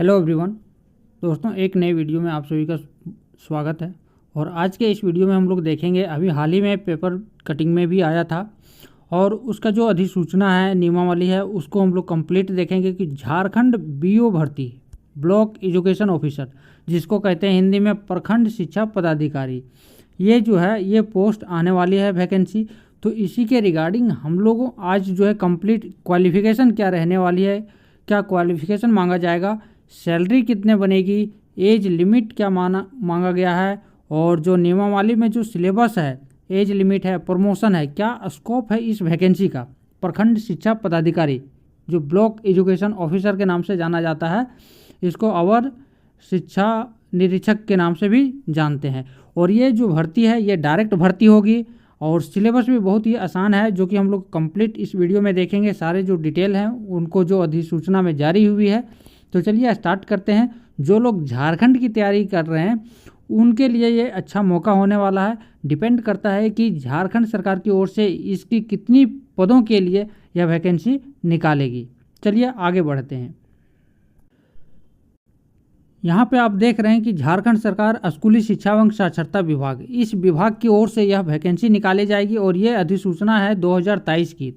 Hello everyone दोस्तों, एक नए वीडियो में आप सभी का स्वागत है। और आज के इस वीडियो में हम लोग देखेंगे, अभी हाल ही में पेपर कटिंग में भी आया था और उसका जो अधिसूचना है, नियमावली है, उसको हम लोग कंप्लीट देखेंगे कि झारखंड बीओ भर्ती ब्लॉक एजुकेशन ऑफिसर, जिसको कहते हैं हिंदी में प्रखंड शिक्षा पदाधिकारी, ये जो है ये पोस्ट आने वाली है वैकेंसी। तो इसी के रिगार्डिंग हम लोगों आज जो है कंप्लीट क्वालिफिकेशन क्या रहने वाली है, क्या क्वालिफिकेशन मांगा जाएगा, सैलरी कितने बनेगी, एज लिमिट क्या मांगा गया है, और जो नियमावली में जो सिलेबस है, एज लिमिट है, प्रमोशन है, क्या स्कोप है इस वैकेंसी का। प्रखंड शिक्षा पदाधिकारी जो ब्लॉक एजुकेशन ऑफिसर के नाम से जाना जाता है, इसको अवर शिक्षा निरीक्षक के नाम से भी जानते हैं। और ये जो भर्ती है ये डायरेक्ट भर्ती होगी और सिलेबस भी बहुत ही आसान है, जो कि हम लोग कंप्लीट इस वीडियो में देखेंगे। सारे जो डिटेल हैं उनको जो अधिसूचना में जारी हुई है। तो चलिए स्टार्ट करते हैं। जो लोग झारखंड की तैयारी कर रहे हैं उनके लिए ये अच्छा मौका होने वाला है। डिपेंड करता है कि झारखंड सरकार की ओर से इसकी कितनी पदों के लिए यह वैकेंसी निकालेगी। चलिए आगे बढ़ते हैं। यहाँ पे आप देख रहे हैं कि झारखंड सरकार स्कूली शिक्षा एवं साक्षरता विभाग, इस विभाग की ओर से यह वैकेंसी निकाली जाएगी। और ये अधिसूचना है 2023 की,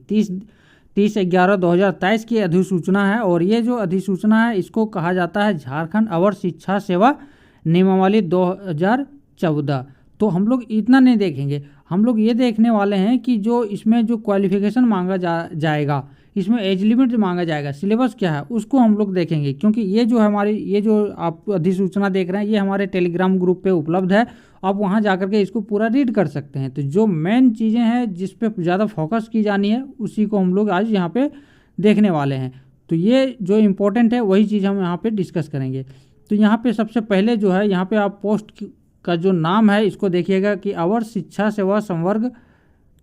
30/11/2023 की अधिसूचना है। और ये जो अधिसूचना है इसको कहा जाता है झारखंड अवर शिक्षा सेवा नियमावली 2014। तो हम लोग इतना नहीं देखेंगे, हम लोग ये देखने वाले हैं कि जो इसमें जो क्वालिफिकेशन मांगा जाएगा, इसमें एज लिमिट मांगा जाएगा, सिलेबस क्या है उसको हम लोग देखेंगे। क्योंकि ये जो हमारी ये जो आप अधिसूचना देख रहे हैं ये हमारे टेलीग्राम ग्रुप पे उपलब्ध है, आप वहाँ जाकर के इसको पूरा रीड कर सकते हैं। तो जो मेन चीज़ें हैं जिस पे ज़्यादा फोकस की जानी है उसी को हम लोग आज यहाँ पे देखने वाले हैं। तो ये जो इम्पोर्टेंट है वही चीज़ हम यहाँ पर डिस्कस करेंगे। तो यहाँ पर सबसे पहले जो है यहाँ पर आप पोस्ट का जो नाम है इसको देखिएगा कि अवर शिक्षा सेवा संवर्ग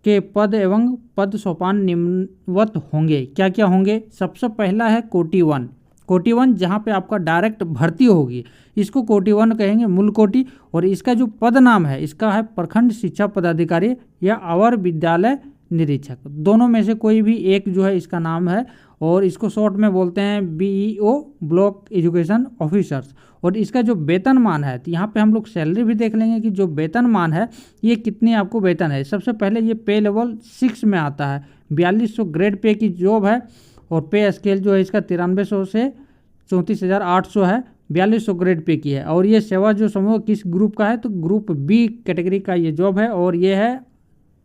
के पद एवं पद सोपान निम्नवत होंगे। क्या क्या होंगे? सबसे पहला है कोटि 1। कोटि 1 जहाँ पे आपका डायरेक्ट भर्ती होगी, इसको कोटि 1 कहेंगे, मूल कोटि। और इसका जो पद नाम है इसका है प्रखंड शिक्षा पदाधिकारी या अवर विद्यालय निरीक्षक। दोनों में से कोई भी एक जो है इसका नाम है। और इसको शॉर्ट में बोलते हैं बीईओ ब्लॉक एजुकेशन ऑफिसर्स। और इसका जो वेतनमान है, तो यहाँ पे हम लोग सैलरी भी देख लेंगे कि जो वेतनमान है ये कितनी आपको वेतन है। सबसे पहले ये पे लेवल 6 में आता है, 4200 ग्रेड पे की जॉब है। और पे स्केल जो है इसका 9300 से 34,800 है, 4200 ग्रेड पे की है। और ये सेवा जो समूह किस ग्रुप का है, तो ग्रुप बी कैटेगरी का ये जॉब है। और ये है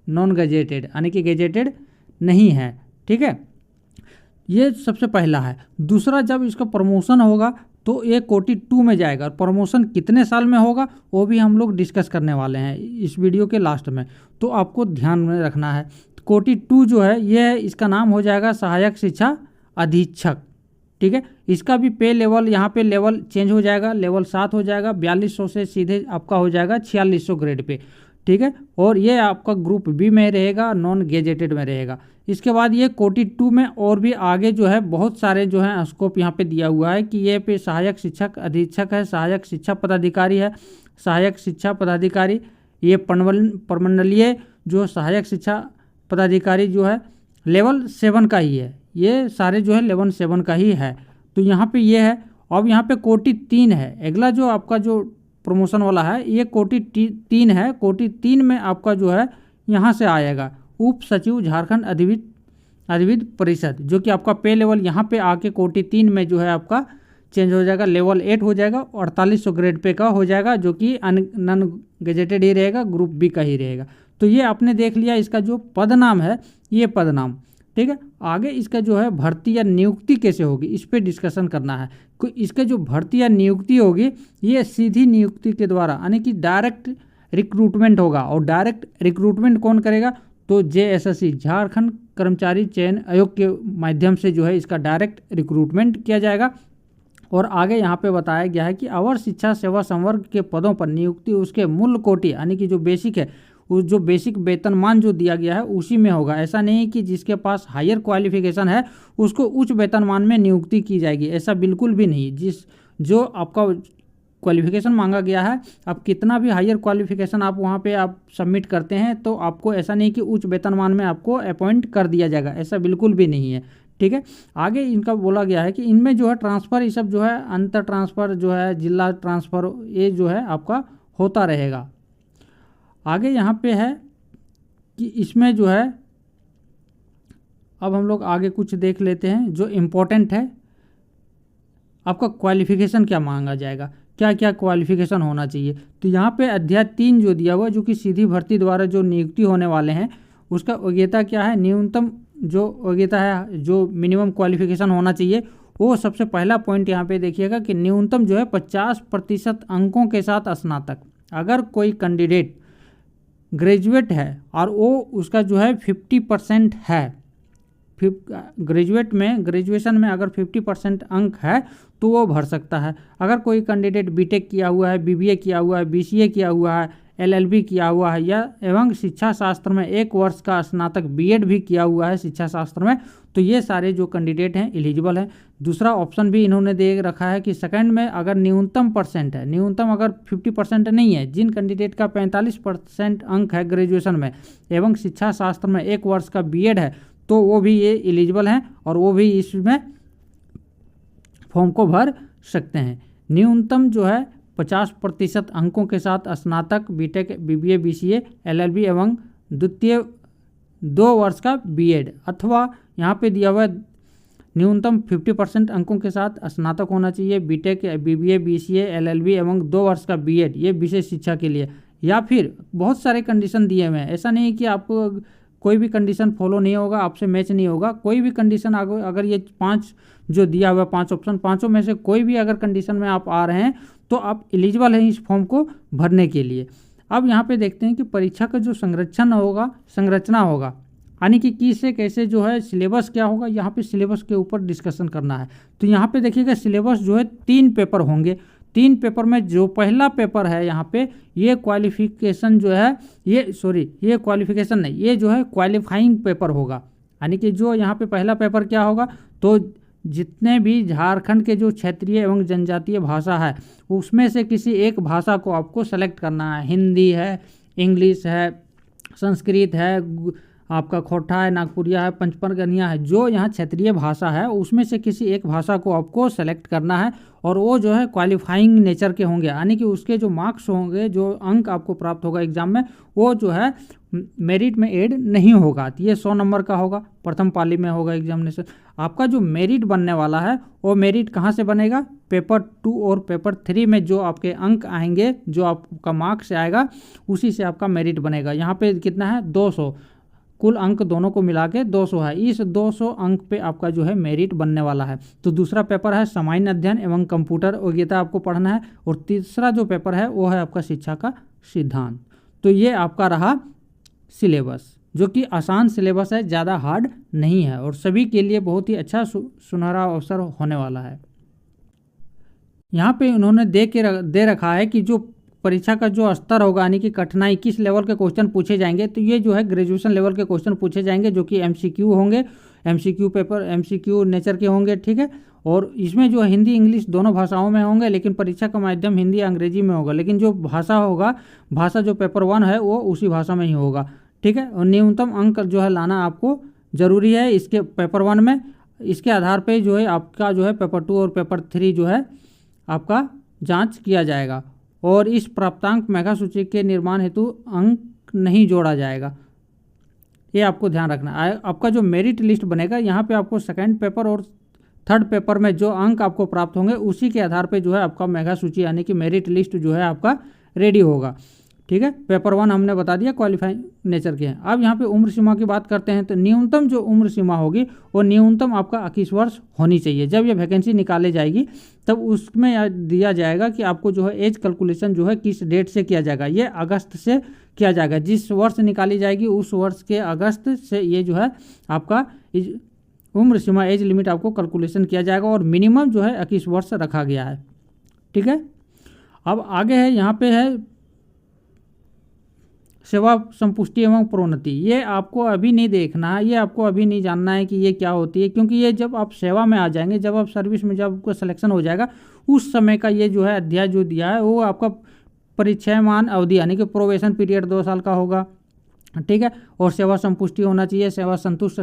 नॉन गजेटेड, यानी कि गजेटेड नहीं है। ठीक है, ये सबसे पहला है। दूसरा, जब इसका प्रमोशन होगा तो ये कोटि 2 में जाएगा। और प्रमोशन कितने साल में होगा वो भी हम लोग डिस्कस करने वाले हैं इस वीडियो के लास्ट में, तो आपको ध्यान में रखना है। कोटि 2 जो है ये इसका नाम हो जाएगा सहायक शिक्षा अधीक्षक। ठीक है, इसका भी पे लेवल यहाँ पे लेवल चेंज हो जाएगा, लेवल 7 हो जाएगा, 4200 से सीधे आपका हो जाएगा 4600 ग्रेड पे। ठीक है, और ये आपका ग्रुप बी में रहेगा, नॉन गेजेटेड में रहेगा। इसके बाद ये कोटि 2 में और भी आगे जो है बहुत सारे जो है स्कोप यहाँ पे दिया हुआ है कि ये पे सहायक शिक्षक अधीक्षक है, सहायक शिक्षा पदाधिकारी है, सहायक शिक्षा पदाधिकारी, ये प्रमंडलीय जो सहायक शिक्षा पदाधिकारी जो है लेवल 7 का ही है। ये सारे जो है लेवल 7 का ही है। तो यहाँ पे ये है। अब यहाँ पे कोटि 3 है। अगला जो आपका जो प्रमोशन वाला है ये कोटि 3 है। कोटि 3 में आपका जो है यहाँ से आएगा उप सचिव झारखंड अधिविद्य परिषद, जो कि आपका पे लेवल यहाँ पे आके कोटि 3 में जो है आपका चेंज हो जाएगा, लेवल 8 हो जाएगा, 4800 ग्रेड पे का हो जाएगा, जो कि नॉन गजेटेड ही रहेगा, ग्रुप बी का ही रहेगा। तो ये आपने देख लिया इसका जो पद नाम है, ये पद नाम। ठीक है, आगे इसका जो है भर्ती या नियुक्ति कैसे होगी इस पर डिस्कशन करना है। इसका जो भर्ती या नियुक्ति होगी ये सीधी नियुक्ति के द्वारा, यानी कि डायरेक्ट रिक्रूटमेंट होगा। और डायरेक्ट रिक्रूटमेंट कौन करेगा, तो JSSC झारखंड कर्मचारी चयन आयोग के माध्यम से जो है इसका डायरेक्ट रिक्रूटमेंट किया जाएगा। और आगे यहाँ पे बताया गया है कि अवर शिक्षा सेवा संवर्ग के पदों पर नियुक्ति उसके मूल कोटि, यानी कि जो बेसिक है, उस जो बेसिक वेतनमान जो दिया गया है उसी में होगा। ऐसा नहीं है कि जिसके पास हायर क्वालिफिकेशन है उसको उच्च वेतनमान में नियुक्ति की जाएगी, ऐसा बिल्कुल भी नहीं। जो आपका क्वालिफिकेशन मांगा गया है, आप कितना भी हायर क्वालिफिकेशन आप वहाँ पे आप सबमिट करते हैं तो आपको ऐसा नहीं कि उच्च वेतनमान में आपको अपॉइंट कर दिया जाएगा, ऐसा बिल्कुल भी नहीं है। ठीक है। आगे इनका बोला गया है कि इनमें जो है ट्रांसफ़र ये सब जो है अंतर ट्रांसफ़र जो है जिला ट्रांसफ़र ये जो है आपका होता रहेगा। आगे यहाँ पे है कि इसमें जो है अब हम लोग आगे कुछ देख लेते हैं जो इम्पोर्टेंट है। आपका क्वालिफिकेशन क्या मांगा जाएगा, क्या क्या क्वालिफिकेशन होना चाहिए। तो यहाँ पे अध्याय 3 जो दिया हुआ जो कि सीधी भर्ती द्वारा जो नियुक्ति होने वाले हैं उसका योग्यता क्या है, न्यूनतम जो योग्यता है जो मिनिमम क्वालिफिकेशन होना चाहिए वो सबसे पहला पॉइंट यहाँ पे देखिएगा कि न्यूनतम जो है 50% अंकों के साथ स्नातक। अगर कोई कैंडिडेट ग्रेजुएट है और वो उसका जो है 50% है, ग्रेजुएशन में अगर 50% अंक है तो वो भर सकता है। अगर कोई कैंडिडेट बीटेक किया हुआ है, बीबीए किया हुआ है, बीसीए किया हुआ है, एलएलबी किया हुआ है या एवं शिक्षा शास्त्र में 1 वर्ष का स्नातक बीएड भी किया हुआ है शिक्षा शास्त्र में, तो ये सारे जो कैंडिडेट हैं एलिजिबल हैं। दूसरा ऑप्शन भी इन्होंने दे रखा है कि सेकंड में अगर न्यूनतम परसेंट है, न्यूनतम अगर 50% नहीं है, जिन कैंडिडेट का 45% अंक है ग्रेजुएशन में एवं शिक्षा शास्त्र में 1 वर्ष का बीएड है तो वो भी ये एलिजिबल हैं और वो भी इसमें फॉर्म को भर सकते हैं। न्यूनतम जो है 50% अंकों के साथ स्नातक, बीटेक, बीबीए, बीसीए, एलएलबी एवं द्वितीय 2 वर्ष का बीएड, अथवा यहाँ पे दिया हुआ न्यूनतम 50% अंकों के साथ स्नातक होना चाहिए, बीटेक, बीबीए, बीसीए, एलएलबी एवं 2 वर्ष का बीएड, ये विशेष शिक्षा के लिए। या फिर बहुत सारे कंडीशन दिए हुए हैं, ऐसा नहीं कि आपको कोई भी कंडीशन फॉलो नहीं होगा, आपसे मैच नहीं होगा। कोई भी कंडीशन अगर ये 5 जो दिया हुआ 5 ऑप्शन, पाँचों में से कोई भी अगर कंडीशन में आप आ रहे हैं तो आप एलिजिबल हैं इस फॉर्म को भरने के लिए। अब यहाँ पे देखते हैं कि परीक्षा का जो संरचना होगा यानी कि किससे कैसे जो है सिलेबस क्या होगा, यहाँ पे सिलेबस के ऊपर डिस्कशन करना है। तो यहाँ पे देखिएगा सिलेबस जो है 3 पेपर होंगे। 3 पेपर में जो पहला पेपर है यहाँ पे ये क्वालिफिकेशन जो है ये क्वालिफिकेशन नहीं, ये जो है क्वालिफाइंग पेपर होगा। यानी कि जो यहाँ पे पहला पेपर क्या होगा, तो जितने भी झारखंड के जो क्षेत्रीय एवं जनजातीय भाषा है उसमें से किसी एक भाषा को आपको सेलेक्ट करना है। हिंदी है, इंग्लिश है, संस्कृत है, आपका खोटा है, नागपुरिया है, पंचपरगनिया है, जो यहाँ क्षेत्रीय भाषा है उसमें से किसी एक भाषा को आपको सेलेक्ट करना है और वो जो है क्वालिफाइंग नेचर के होंगे। यानी कि उसके जो मार्क्स होंगे, जो अंक आपको प्राप्त होगा एग्जाम में, वो जो है मेरिट में ऐड नहीं होगा। ये 100 नंबर का होगा, प्रथम पाली में होगा एग्जामिनेशन। आपका जो मेरिट बनने वाला है वो मेरिट कहाँ से बनेगा, पेपर 2 और पेपर 3 में जो आपके अंक आएंगे, जो आपका मार्क्स आएगा उसी से आपका मेरिट बनेगा। यहाँ पे कितना है 200, कुल अंक दोनों को मिला के 200 है। इस 200 अंक पे आपका जो है मेरिट बनने वाला है। तो दूसरा पेपर है सामान्य अध्ययन एवं कंप्यूटर योग्यता आपको पढ़ना है और तीसरा जो पेपर है वो है आपका शिक्षा का सिद्धांत। तो ये आपका रहा सिलेबस, जो कि आसान सिलेबस है, ज़्यादा हार्ड नहीं है और सभी के लिए बहुत ही अच्छा सुनहरा अवसर होने वाला है। यहाँ पे उन्होंने दे रखा है कि जो परीक्षा का जो स्तर होगा यानी कि कठिनाई किस लेवल के क्वेश्चन पूछे जाएंगे। तो ये जो है ग्रेजुएशन लेवल के क्वेश्चन पूछे जाएंगे जो कि एमसीक्यू होंगे, एमसीक्यू पेपर एमसीक्यू नेचर के होंगे, ठीक है। और इसमें जो हिंदी इंग्लिश दोनों भाषाओं में होंगे, लेकिन परीक्षा का माध्यम हिंदी अंग्रेजी में होगा, लेकिन जो भाषा होगा, भाषा जो पेपर 1 है वो उसी भाषा में ही होगा, ठीक है। और न्यूनतम अंक जो है लाना आपको ज़रूरी है इसके पेपर 1 में। इसके आधार पर जो है आपका जो है पेपर 2 और पेपर 3 जो है आपका जाँच किया जाएगा और इस प्राप्तांक मेगा सूची के निर्माण हेतु अंक नहीं जोड़ा जाएगा, ये आपको ध्यान रखना है। आपका जो मेरिट लिस्ट बनेगा यहाँ पे आपको सेकंड पेपर और थर्ड पेपर में जो अंक आपको प्राप्त होंगे उसी के आधार पे जो है आपका मेगा सूची यानी कि मेरिट लिस्ट जो है आपका रेडी होगा, ठीक है। पेपर 1 हमने बता दिया क्वालिफाइंग नेचर के हैं। अब यहाँ पे उम्र सीमा की बात करते हैं तो न्यूनतम जो उम्र सीमा होगी वो न्यूनतम आपका 21 वर्ष होनी चाहिए। जब ये वैकेंसी निकाली जाएगी तब उसमें दिया जाएगा कि आपको जो है एज कैलकुलेशन जो है किस डेट से किया जाएगा। ये अगस्त से किया जाएगा, जिस वर्ष निकाली जाएगी उस वर्ष के अगस्त से ये जो है आपका उम्र सीमा एज लिमिट आपको कैलकुलेशन किया जाएगा और मिनिमम जो है 21 वर्ष रखा गया है, ठीक है। अब आगे है यहाँ पे है सेवा संपुष्टि एवं प्रोन्नति। ये आपको अभी नहीं देखना है, ये आपको अभी नहीं जानना है कि ये क्या होती है, क्योंकि ये जब आप सेवा में आ जाएंगे, जब आप सर्विस में जब आपको सिलेक्शन हो जाएगा उस समय का ये जो है अध्याय जो दिया है वो आपका परिचयमान अवधि यानी कि प्रोबेशन पीरियड 2 साल का होगा, ठीक है। और सेवा संपुष्टि होना चाहिए, सेवा संतुष्ट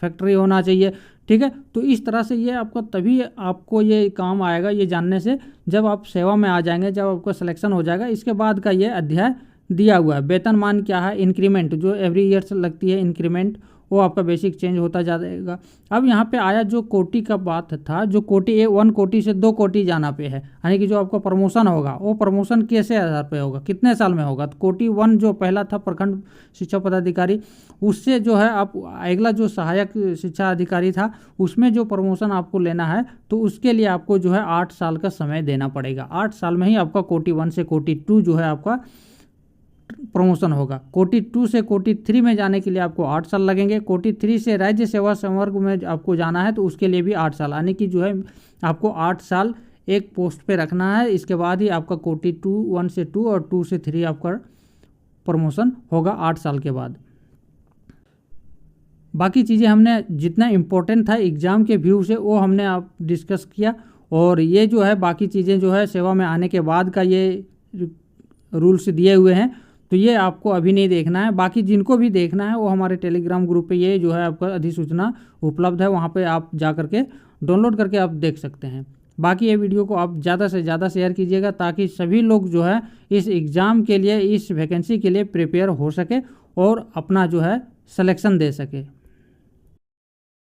फैक्ट्री होना चाहिए, ठीक है। तो इस तरह से ये आपको तभी आपको ये काम आएगा, ये जानने से, जब आप सेवा में आ जाएंगे, जब आपको सिलेक्शन हो जाएगा। इसके बाद का ये अध्याय दिया हुआ है। वेतनमान क्या है, इंक्रीमेंट जो एवरी ईयर से लगती है इंक्रीमेंट, वो आपका बेसिक चेंज होता जाएगा। अब यहाँ पे आया जो कोटि का बात था, जो कोटि 1 कोटि से 2 कोटि जाना पे है, यानी कि जो आपका प्रमोशन होगा वो प्रमोशन कैसे आधार पे होगा, कितने साल में होगा। तो कोटि 1 जो पहला था प्रखंड शिक्षा पदाधिकारी, उससे जो है आप अगला जो सहायक शिक्षा अधिकारी था, उसमें जो प्रमोशन आपको लेना है, तो उसके लिए आपको जो है 8 साल का समय देना पड़ेगा। 8 साल में ही आपका कोटि 1 से कोटि 2 जो है आपका प्रमोशन होगा। कोटि 2 से कोटि 3 में जाने के लिए आपको 8 साल लगेंगे। कोटि 3 से राज्य सेवा संवर्ग में आपको जाना है, तो उसके लिए भी 8 साल, यानी कि जो है आपको 8 साल एक पोस्ट पे रखना है। इसके बाद ही आपका कोटि 1 से 2 और 2 से 3 आपका प्रमोशन होगा 8 साल के बाद। बाकी चीज़ें हमने जितना इम्पोर्टेंट था एग्ज़ाम के व्यू से वो हमने आप डिस्कस किया। और ये जो है बाकी चीज़ें जो है सेवा में आने के बाद का ये रूल्स दिए हुए हैं, तो ये आपको अभी नहीं देखना है। बाकी जिनको भी देखना है वो हमारे टेलीग्राम ग्रुप पे ये जो है आपका अधिसूचना उपलब्ध है, वहाँ पे आप जा करके डाउनलोड करके आप देख सकते हैं। बाकी ये वीडियो को आप ज़्यादा से ज़्यादा शेयर कीजिएगा, ताकि सभी लोग जो है इस एग्ज़ाम के लिए, इस वैकेंसी के लिए प्रिपेयर हो सके और अपना जो है सिलेक्शन दे सके।